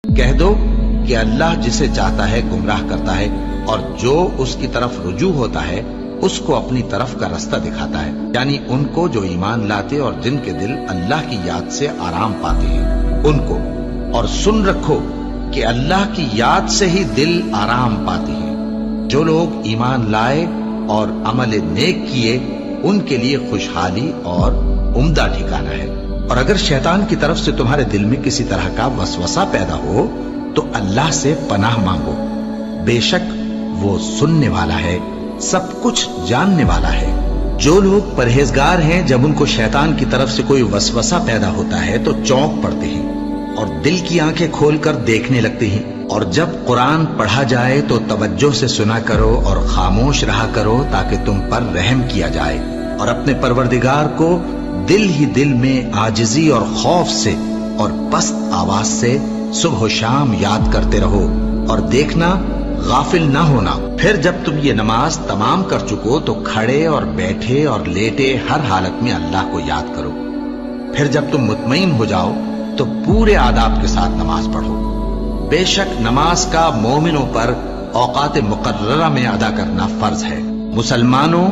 کہہ دو کہ اللہ جسے چاہتا ہے گمراہ کرتا ہے اور جو اس کی طرف رجوع ہوتا ہے اس کو اپنی طرف کا رستہ دکھاتا ہے، یعنی ان کو جو ایمان لاتے اور جن کے دل اللہ کی یاد سے آرام پاتے ہیں ان کو۔ اور سن رکھو کہ اللہ کی یاد سے ہی دل آرام پاتے ہیں۔ جو لوگ ایمان لائے اور عمل نیک کیے ان کے لیے خوشحالی اور عمدہ ٹھکانہ ہے۔ اور اگر شیطان کی طرف سے تمہارے دل میں کسی طرح کا وسوسہ پیدا ہو تو اللہ سے پناہ مانگو، بے شک وہ سننے والا ہے، سب کچھ جاننے والا ہے۔ جو لوگ پرہیزگار ہیں جب ان کو شیطان کی طرف سے کوئی وسوسہ پیدا ہوتا ہے تو چونک پڑتے ہیں اور دل کی آنکھیں کھول کر دیکھنے لگتے ہیں، اور جب قرآن پڑھا جائے تو توجہ سے سنا کرو اور خاموش رہا کرو تاکہ تم پر رحم کیا جائے، اور اپنے پروردگار کو دل ہی دل میں عاجزی اور خوف سے اور پست آواز سے صبح و شام یاد کرتے رہو، اور دیکھنا غافل نہ ہونا۔ پھر جب تم یہ نماز تمام کر چکو تو کھڑے اور بیٹھے اور لیٹے ہر حالت میں اللہ کو یاد کرو۔ پھر جب تم مطمئن ہو جاؤ تو پورے آداب کے ساتھ نماز پڑھو۔ بے شک نماز کا مومنوں پر اوقات مقررہ میں ادا کرنا فرض ہے۔ مسلمانوں،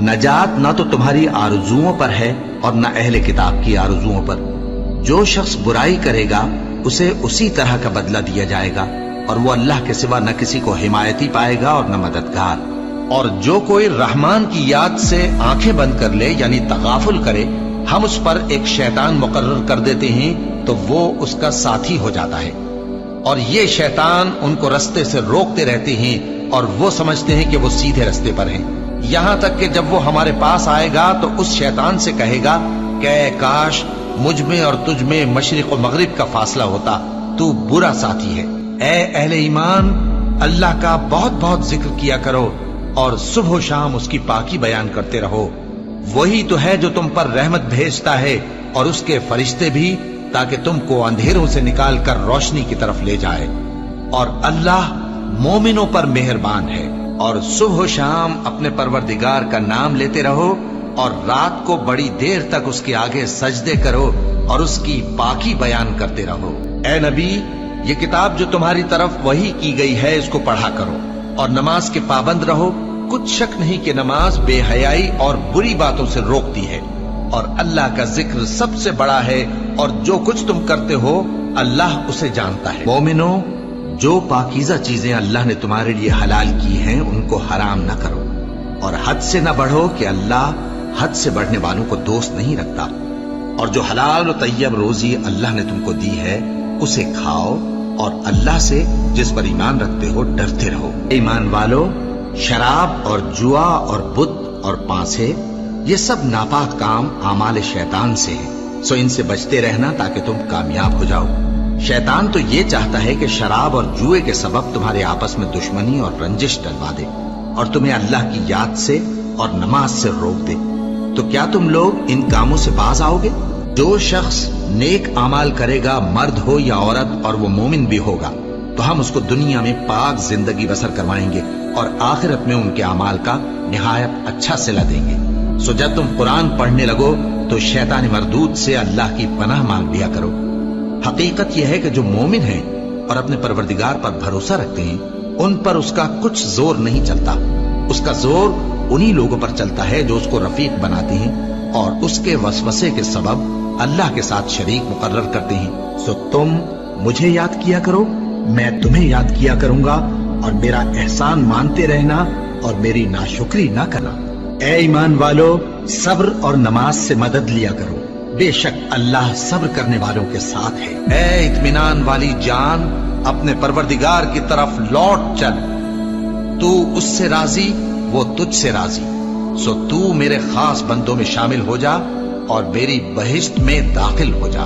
نجات نہ تو تمہاری آرزوؤں پر ہے اور نہ اہل کتاب کی آرزوؤں پر۔ جو شخص برائی کرے گا اسے اسی طرح کا بدلہ دیا جائے گا، اور وہ اللہ کے سوا نہ کسی کو حمایتی پائے گا اور نہ مددگار۔ اور جو کوئی رحمان کی یاد سے آنکھیں بند کر لے یعنی تغافل کرے، ہم اس پر ایک شیطان مقرر کر دیتے ہیں تو وہ اس کا ساتھی ہو جاتا ہے، اور یہ شیطان ان کو رستے سے روکتے رہتے ہیں اور وہ سمجھتے ہیں کہ وہ سیدھے رستے پر ہیں، یہاں تک کہ جب وہ ہمارے پاس آئے گا تو اس شیطان سے کہے گا کہ اے کاش مجھ میں اور تجھ میں مشرق و مغرب کا فاصلہ ہوتا، تو برا ساتھی ہے۔ اے اہل ایمان، اللہ کا بہت بہت ذکر کیا کرو اور صبح و شام اس کی پاکی بیان کرتے رہو، وہی تو ہے جو تم پر رحمت بھیجتا ہے اور اس کے فرشتے بھی، تاکہ تم کو اندھیروں سے نکال کر روشنی کی طرف لے جائے۔ اور اللہ مومنوں پر مہربان ہے۔ اور صبح و شام اپنے پروردگار کا نام لیتے رہو، اور رات کو بڑی دیر تک اس کے آگے سجدے کرو اور اس کی پاکی بیان کرتے رہو۔ اے نبی، یہ کتاب جو تمہاری طرف وحی کی گئی ہے اس کو پڑھا کرو اور نماز کے پابند رہو۔ کچھ شک نہیں کہ نماز بے حیائی اور بری باتوں سے روکتی ہے، اور اللہ کا ذکر سب سے بڑا ہے، اور جو کچھ تم کرتے ہو اللہ اسے جانتا ہے۔ مومنوں، جو پاکیزہ چیزیں اللہ نے تمہارے لیے حلال کی ہیں ان کو حرام نہ کرو، اور حد سے نہ بڑھو کہ اللہ حد سے بڑھنے والوں کو دوست نہیں رکھتا، اور جو حلال و طیب روزی اللہ نے تم کو دی ہے اسے کھاؤ، اور اللہ سے جس پر ایمان رکھتے ہو ڈرتے رہو۔ ایمان والو، شراب اور جوا اور بت اور پانسے یہ سب ناپاک کام اعمال شیطان سے ہیں، سو ان سے بچتے رہنا تاکہ تم کامیاب ہو جاؤ۔ شیطان تو یہ چاہتا ہے کہ شراب اور جوئے کے سبب تمہارے آپس میں دشمنی اور رنجش ڈلوا دے اور تمہیں اللہ کی یاد سے اور نماز سے روک دے۔ تو کیا تم لوگ ان کاموں سے باز آؤ گے؟ جو شخص نیک اعمال کرے گا، مرد ہو یا عورت، اور وہ مومن بھی ہوگا، تو ہم اس کو دنیا میں پاک زندگی بسر کروائیں گے اور آخرت میں ان کے اعمال کا نہایت اچھا صلہ دیں گے۔ سو جب تم قرآن پڑھنے لگو تو شیطان مردود سے اللہ کی پناہ مانگ لیا کرو۔ حقیقت یہ ہے کہ جو مومن ہیں اور اپنے پروردگار پر بھروسہ رکھتے ہیں ان پر اس کا کچھ زور نہیں چلتا، اس کا زور انہی لوگوں پر چلتا ہے جو اس کو رفیق بناتے ہیں اور اس کے وسوسے کے سبب اللہ کے ساتھ شریک مقرر کرتے ہیں۔ سو تم مجھے یاد کیا کرو، میں تمہیں یاد کیا کروں گا، اور میرا احسان مانتے رہنا اور میری ناشکری نہ کرنا۔ اے ایمان والو، صبر اور نماز سے مدد لیا کرو، بے شک اللہ صبر کرنے والوں کے ساتھ ہے۔ اے اطمینان والی جان، اپنے پروردگار کی طرف لوٹ چل، تو اس سے راضی وہ تجھ سے راضی، سو تو میرے خاص بندوں میں شامل ہو جا اور میری بہشت میں داخل ہو جا۔